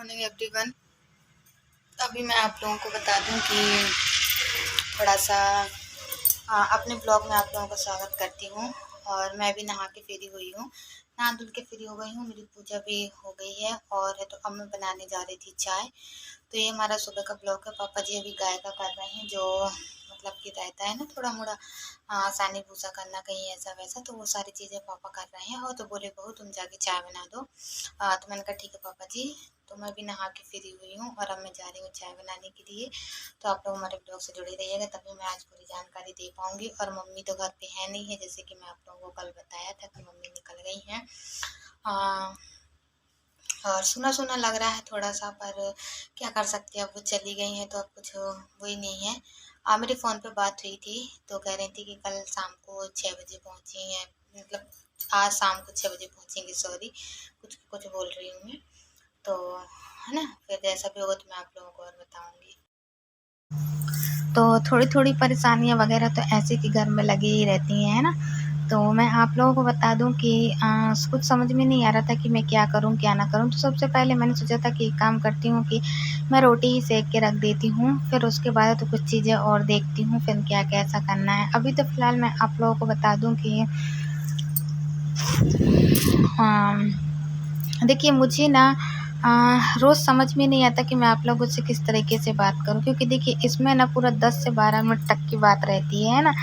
Morning everyone. अभी मैं आप लोगों को बता दूं कि थोड़ा सा अपने ब्लॉग में आप लोगों का स्वागत करती हूं। और मैं भी नहा के फ्री हुई हूं, नहा धुल के फ्री हो गई हूं, मेरी पूजा भी हो गई है। और तो अब मैं बनाने जा रही थी चाय। तो ये हमारा सुबह का ब्लॉग है। पापा जी अभी गाय का कर रहे हैं, जो मतलब कि रहता है ना थोड़ा मोड़ा सानी भूसा करना कहीं ऐसा वैसा, तो वो सारी चीज़ें पापा कर रहे हैं। और तो बोले बहू तुम जाके चाय बना दो। तो मैंने कहा ठीक है पापा जी। तो मैं भी नहा के फ्री हुई हूँ और अब मैं जा रही हूँ चाय बनाने के लिए। तो आप लोग हमारे ब्लॉग से जुड़े रहिएगा, तभी मैं आज पूरी जानकारी दे पाऊँगी। और मम्मी तो घर पे है नहीं है, जैसे कि मैं आप लोगों को कल बताया था कि मम्मी निकल गई हैं। और सुना सुना लग रहा है थोड़ा सा, पर क्या कर सकते हैं, अब वो चली गई हैं तो अब कुछ वो ही नहीं है। मेरे फ़ोन पे बात हुई थी, तो कह रही थी कि कल शाम को 6 बजे पहुँची हैं, मतलब आज शाम को 6 बजे पहुँचेंगी। सॉरी, कुछ कुछ बोल रही हूँ मैं। तो है ना, फिर जैसा भी होगा तो मैं आप लोगों को और बताऊँगी। तो थोड़ी थोड़ी परेशानियाँ वगैरह तो ऐसे कि घर में लगी ही रहती हैं, है ना। तो मैं आप लोगों को बता दूं कि कुछ समझ में नहीं आ रहा था कि मैं क्या करूं क्या ना करूं। तो सबसे पहले मैंने सोचा था कि एक काम करती हूं कि मैं रोटी ही सेक के रख देती हूं, फिर उसके बाद तो कुछ चीज़ें और देखती हूं फिर क्या कैसा करना है। अभी तो फ़िलहाल मैं आप लोगों को बता दूं कि देखिए मुझे ना रोज़ समझ में नहीं आता कि मैं आप लोगों से किस तरीके से बात करूं, क्योंकि देखिए इसमें ना पूरा 10 से 12 मिनट तक की बात रहती है ना।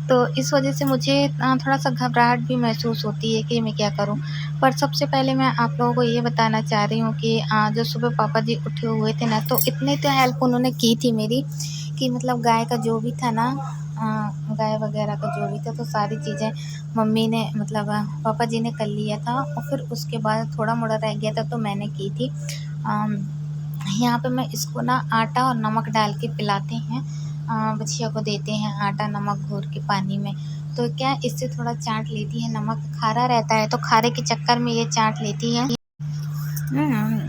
तो इस वजह से मुझे थोड़ा सा घबराहट भी महसूस होती है कि मैं क्या करूं। पर सबसे पहले मैं आप लोगों को ये बताना चाह रही हूँ कि जो सुबह पापा जी उठे हुए थे ना, तो इतनी तो हेल्प उन्होंने की थी मेरी कि मतलब गाय का जो भी था ना, गाय वगैरह का जो भी था, तो सारी चीज़ें मम्मी ने मतलब पापा जी ने कर लिया था। और फिर उसके बाद थोड़ा मोड़ा रह गया था तो मैंने की थी। यहाँ पे मैं इसको ना आटा और नमक डाल के पिलाते हैं, बछिया को देते हैं आटा नमक घोर के पानी में। तो क्या इससे थोड़ा चाट लेती है, नमक खारा रहता है तो खारे के चक्कर में ये चाट लेती है,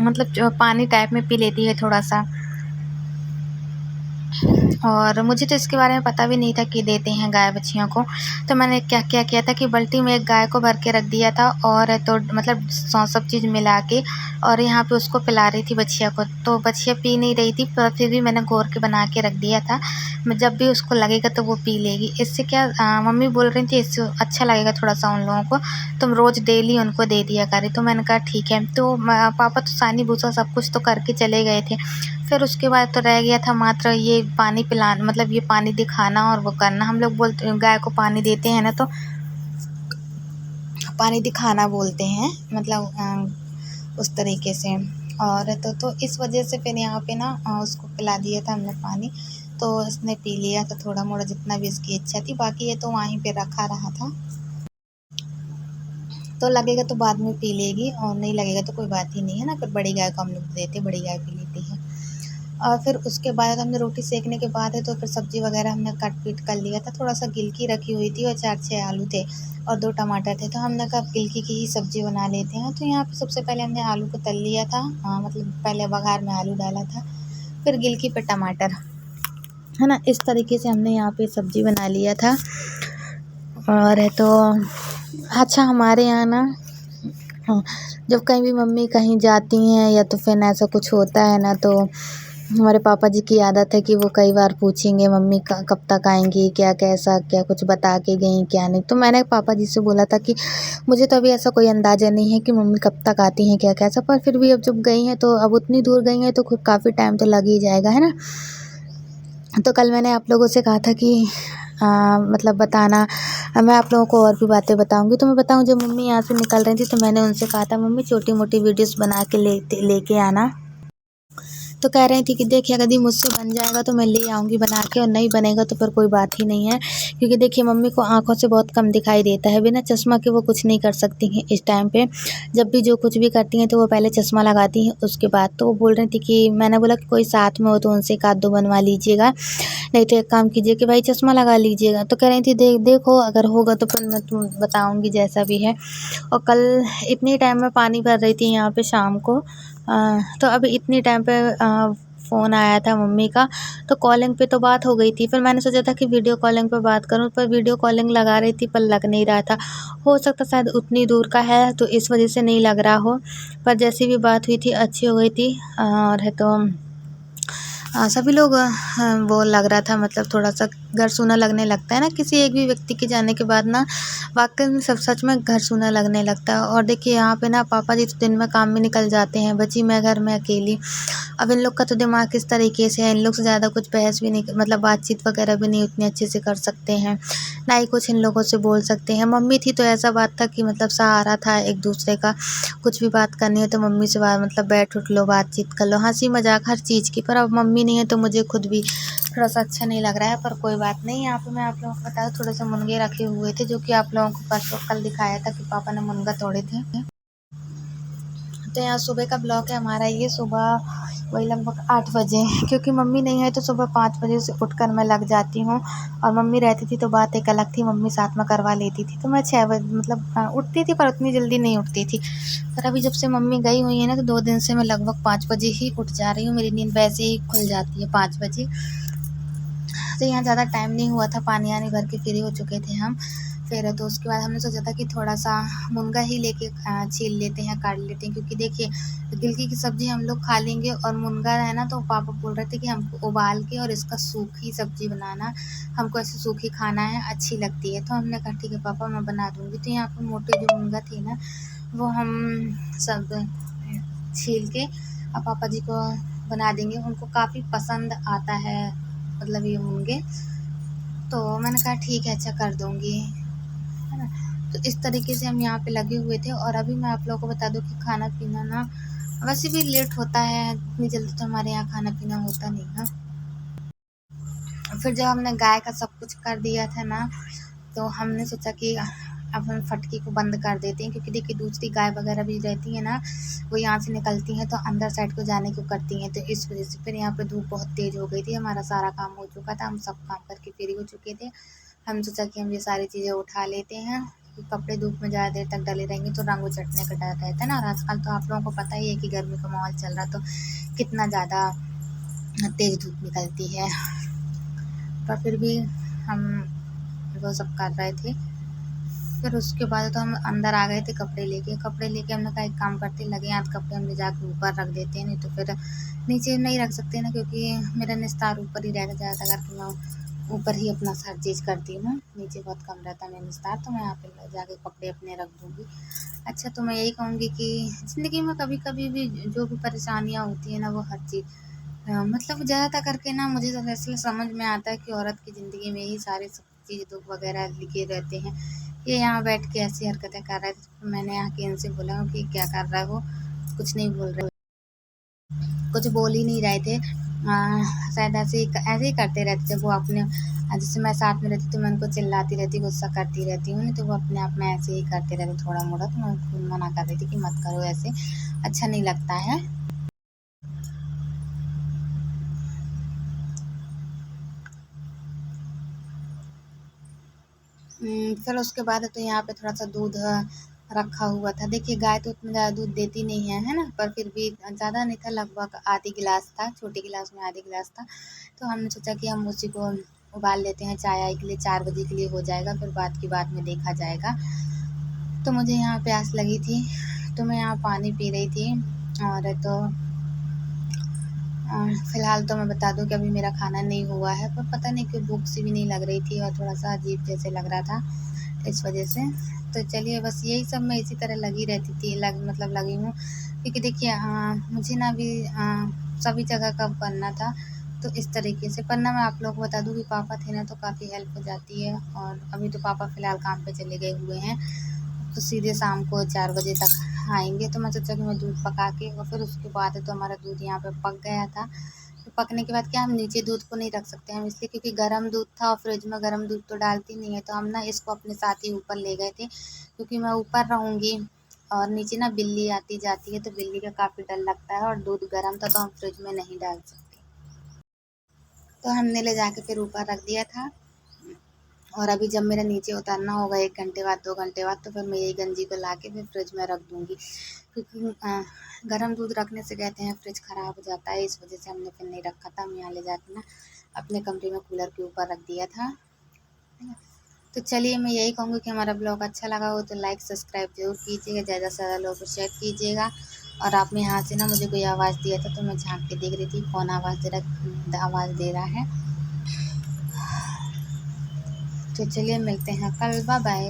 मतलब जो पानी टाइप में पी लेती है थोड़ा सा। और मुझे तो इसके बारे में पता भी नहीं था कि देते हैं गाय बछियों को। तो मैंने क्या क्या किया था कि बाल्टी में एक गाय को भर के रख दिया था, और तो मतलब सब चीज़ मिला के और यहाँ पे उसको पिला रही थी बछिया को। तो बछिया पी नहीं रही थी, पर फिर भी मैंने घोर के बना के रख दिया था, जब भी उसको लगेगा तो वो पी लेगी। इससे क्या मम्मी बोल रही थी इससे अच्छा लगेगा थोड़ा सा उन लोगों को, तुम रोज़ डेली उनको दे दिया करें। तो मैंने कहा ठीक है। तो पापा तो सानी भूसा सब कुछ तो करके चले गए थे। फिर उसके बाद तो रह गया था मात्र ये पानी पिलाना, मतलब ये पानी दिखाना और वो करना। हम लोग बोलते गाय को पानी देते हैं ना तो पानी दिखाना बोलते हैं, मतलब उस तरीके से। और तो इस वजह से फिर यहाँ पे ना उसको पिला दिया था हमने पानी, तो इसने पी लिया था थोड़ा मोड़ा जितना भी इसकी इच्छा थी। बाकी ये तो वहीं पे रखा रहा था, तो लगेगा तो बाद में पी लेगी और नहीं लगेगा तो कोई बात ही नहीं है ना। फिर बड़ी गाय को हम लोग देते, बड़ी गाय पी लेती है। और फिर उसके बाद हमने रोटी सेकने के बाद है तो फिर सब्ज़ी वगैरह हमने कट पीट कर लिया था। थोड़ा सा गिलकी रखी हुई थी और 4-6 आलू थे और 2 टमाटर थे, तो हमने कहा गिलकी की ही सब्ज़ी बना लेते हैं। तो यहाँ पे सबसे पहले हमने आलू को तल लिया था, मतलब पहले बघार में आलू डाला था, फिर गिलकी पे टमाटर, है ना। इस तरीके से हमने यहाँ पे सब्ज़ी बना लिया था। और तो अच्छा हमारे यहाँ ना, हाँ, जब कहीं भी मम्मी कहीं जाती हैं या तो फिर ऐसा कुछ होता है ना, तो हमारे पापा जी की आदत है कि वो कई बार पूछेंगे मम्मी कब तक आएंगी, क्या कैसा क्या कुछ बता के गई क्या नहीं। तो मैंने पापा जी से बोला था कि मुझे तो अभी ऐसा कोई अंदाज़ा नहीं है कि मम्मी कब तक आती हैं क्या कैसा, पर फिर भी अब जब गई हैं तो अब उतनी दूर गई हैं तो काफ़ी टाइम तो लग ही जाएगा, है ना। तो कल मैंने आप लोगों से कहा था कि मतलब बताना, मैं आप लोगों को और भी बातें बताऊंगी। तो मैं बताऊं, जब मम्मी यहाँ से निकल रही थी तो मैंने उनसे कहा था मम्मी छोटी मोटी वीडियोस बना के लेके आना। तो कह रही थी कि देखिए यदि मुझसे बन जाएगा तो मैं ले आऊँगी बना के, और नहीं बनेगा तो फिर कोई बात ही नहीं है। क्योंकि देखिए मम्मी को आँखों से बहुत कम दिखाई देता है, बिना चश्मा के वो कुछ नहीं कर सकती हैं इस टाइम पे। जब भी जो कुछ भी करती हैं तो वो पहले चश्मा लगाती हैं उसके बाद। तो वो बोल रही थी कि मैंने बोला कि कोई साथ में हो तो उनसे 1-2 बनवा लीजिएगा, नहीं तो एक काम कीजिए कि भाई चश्मा लगा लीजिएगा। तो कह रही थी देखो अगर होगा तो फिर मैं तुम्हें बताऊँगी जैसा भी है। और कल इतनी टाइम में पानी भर रही थी यहाँ पे शाम को, तो अब इतनी टाइम पे फ़ोन आया था मम्मी का, तो कॉलिंग पे तो बात हो गई थी। फिर मैंने सोचा था कि वीडियो कॉलिंग पे बात करूँ, पर वीडियो कॉलिंग लगा रही थी पर लग नहीं रहा था। हो सकता शायद उतनी दूर का है तो इस वजह से नहीं लग रहा हो, पर जैसी भी बात हुई थी अच्छी हो गई थी। और है तो सभी लोग वो लग रहा था, मतलब थोड़ा-सा घर सूना लगने लगता है ना, किसी एक भी व्यक्ति के जाने के बाद ना वाक़ई में सब सच में घर सूना लगने लगता है। और देखिए यहाँ पे ना पापा जी तो दिन में काम में निकल जाते हैं, बची मैं घर में अकेली। अब इन लोग का तो दिमाग किस तरीके से है, इन लोग से ज़्यादा कुछ बहस भी नहीं, मतलब बातचीत वगैरह भी नहीं उतनी अच्छे से कर सकते हैं, ना ही कुछ इन लोगों से बोल सकते हैं। मम्मी थी तो ऐसा बात था कि मतलब सहारा था एक दूसरे का, कुछ भी बात करनी है तो मम्मी से मतलब बैठ उठ लो, बातचीत कर लो, हंसी मजाक हर चीज़ की। पर अब मम्मी नहीं है तो मुझे खुद भी थोड़ा सा अच्छा नहीं लग रहा है, पर कोई बात नहीं। यहाँ पे मैं आप लोगों को बता दूँ, थोड़े से मुनगे रखे हुए थे जो कि आप लोगों को परसों कल दिखाया था कि पापा ने मुनगा तोड़े थे। तो यहाँ सुबह का ब्लॉग है हमारा, ये सुबह वही लगभग 8 बजे, क्योंकि मम्मी नहीं है तो सुबह 5 बजे से उठकर मैं लग जाती हूँ। और मम्मी रहती थी तो बात एक अलग थी, मम्मी साथ में करवा लेती थी, तो मैं 6 बजे मतलब उठती थी, पर उतनी जल्दी नहीं उठती थी। पर अभी जब से मम्मी गई हुई है ना, तो 2 दिन से मैं लगभग 5 बजे ही उठ जा रही हूँ, मेरी नींद वैसे ही खुल जाती है 5 बजे। तो यहाँ ज़्यादा टाइम नहीं हुआ था, पानी आनी भर के फ्री हो चुके थे हम। फिर तो उसके बाद हमने सोचा था कि थोड़ा-सा मुनगा ही लेके छील लेते हैं, काट लेते हैं, क्योंकि देखिए गिलकी की सब्ज़ी हम लोग खा लेंगे, और मुनगा है ना तो पापा बोल रहे थे कि हमको उबाल के और इसका सूखी सब्ज़ी बनाना, हमको ऐसे सूखी खाना है, अच्छी लगती है। तो हमने कहा ठीक है पापा, मैं बना दूँगी। तो यहाँ पे मोटे जो मुनगा थे ना, वो हम सब छील के अब पापा जी को बना देंगे, उनको काफ़ी पसंद आता है मतलब ये मुनगे। तो मैंने कहा ठीक है, अच्छा कर दूँगी, है ना। तो इस तरीके से हम यहाँ पे लगे हुए थे। और अभी मैं आप लोगों को बता दूँ कि खाना-पीना ना वैसे भी लेट होता है, इतनी जल्दी तो हमारे यहाँ खाना-पीना होता नहीं है। फिर जब हमने गाय का सब कुछ कर दिया था ना, तो हमने सोचा कि अब हम फटकी को बंद कर देते हैं, क्योंकि देखिए दूसरी गाय वगैरह भी रहती है ना, वो यहाँ से निकलती हैं तो अंदर साइड को जाने को करती हैं, तो इस वजह से। फिर यहाँ पे धूप बहुत तेज़ हो गई थी, हमारा सारा काम हो चुका था, हम सब काम करके फ्री हो चुके थे। हम सोचा कि हम ये सारी चीज़ें उठा लेते हैं, क्योंकि कपड़े धूप में ज़्यादा देर तक डले रहेंगे तो रंग उचटने का डर रहता है ना। और आजकल तो आप लोगों को पता ही है कि गर्मी का माहौल चल रहा, तो कितना ज़्यादा तेज़ धूप निकलती है। पर फिर भी हम वो सब कर रहे थे। फिर उसके बाद तो हम अंदर आ गए थे कपड़े लेके हमने कहा एक काम करते, लगे हाथ कपड़े हम ले जाके ऊपर रख देते हैं, नहीं तो फिर नीचे नहीं रख सकते ना, क्योंकि मेरा निस्तार ऊपर ही रहता ज़्यादा करके, मैं ऊपर ही अपना हर चीज़ करती हूँ, नीचे बहुत कम रहता है मेरा निस्तार, तो मैं यहाँ पे जाके कपड़े अपने रख दूँगी। अच्छा, तो मैं यही कहूँगी कि ज़िंदगी में कभी कभी भी जो भी परेशानियाँ होती है ना, वो हर चीज़ मतलब ज़्यादातर करके ना मुझे तो वैसे समझ में आता है कि औरत की ज़िंदगी में ही सारे सब चीज़ दुख वगैरह लिखे रहते हैं। ये यहाँ बैठ के ऐसी हरकतें कर रहे थे, तो मैंने आके इनसे बोला कि क्या कर रहे हो, कुछ नहीं बोल रहे, कुछ बोल ही नहीं रहे थे। शायद ऐसे ही करते रहते थे वो अपने, जैसे मैं साथ में रहती तो मैं उनको चिल्लाती रहती, गुस्सा करती रहती हूँ, नहीं तो वो अपने आप में ऐसे ही करते रहते थोड़ा मोड़ा, तो मैं उनको मना कर रही थी कि मत करो ऐसे, अच्छा नहीं लगता है। फिर उसके बाद तो यहाँ पे थोड़ा-सा दूध रखा हुआ था। देखिए गाय तो उतना ज़्यादा दूध देती नहीं है, है ना? पर फिर भी ज़्यादा नहीं था, लगभग आधी गिलास था, छोटे गिलास में आधी गिलास था। तो हमने सोचा कि हम उसी को उबाल लेते हैं चाय-वाय के लिए, 4 बजे के लिए हो जाएगा, फिर बाद की बाद में देखा जाएगा। तो मुझे यहाँ प्यास लगी थी, तो मैं यहाँ पानी पी रही थी। और तो फ़िलहाल तो मैं बता दूँ कि अभी मेरा खाना नहीं हुआ है, पर पता नहीं क्यों भूख सी भी नहीं लग रही थी, और थोड़ा-सा अजीब जैसे लग रहा था, इस वजह से। तो चलिए बस यही सब, मैं इसी तरह लगी रहती थी, मतलब लगी हूँ, क्योंकि देखिए मुझे ना अभी सभी जगह का बनना था, तो इस तरीके से। पर ना मैं आप लोगों को बता दूँ कि पापा थे ना तो काफ़ी हेल्प हो जाती है, और अभी तो पापा फ़िलहाल काम पे चले गए हुए हैं, तो सीधे शाम को 4 बजे तक आएँगे। तो मैं सोचा कि मैं दूध पका के, और फिर उसके बाद तो हमारा दूध यहाँ पे पक गया था। तो पकने के बाद क्या, हम नीचे दूध को नहीं रख सकते हम, इसलिए क्योंकि गर्म दूध था, और फ्रिज में गर्म दूध तो डालती नहीं है, तो हम ना इसको अपने साथ ही ऊपर ले गए थे, क्योंकि मैं ऊपर रहूँगी और नीचे ना बिल्ली आती जाती है, तो बिल्ली का काफ़ी डर लगता है, और दूध गर्म था तो हम फ्रिज में नहीं डाल सकते। तो हमने ले जाके फिर ऊपर रख दिया था। और अभी जब मेरा नीचे उतरना होगा 1 घंटे बाद 2 घंटे बाद, तो फिर मैं यही गंजी को ला के फिर फ्रिज में रख दूँगी, क्योंकि गर्म दूध रखने से कहते हैं फ्रिज ख़राब हो जाता है। इस वजह से हमने फिर नहीं रखा था, हम यहाँ ले जाके ना अपने कमरे में कूलर के ऊपर रख दिया था। तो चलिए, मैं यही कहूँगी कि हमारा ब्लॉग अच्छा लगा हो तो लाइक सब्सक्राइब ज़रूर कीजिएगा, ज़्यादा से ज़्यादा लोगों को शेयर कीजिएगा। और आपने यहाँ से ना मुझे कोई आवाज़ दिया था, तो मैं झाँक के देख रही थी कौन आवाज़ दे रहा है। तो चलिए, मिलते हैं कल, बाय बाय।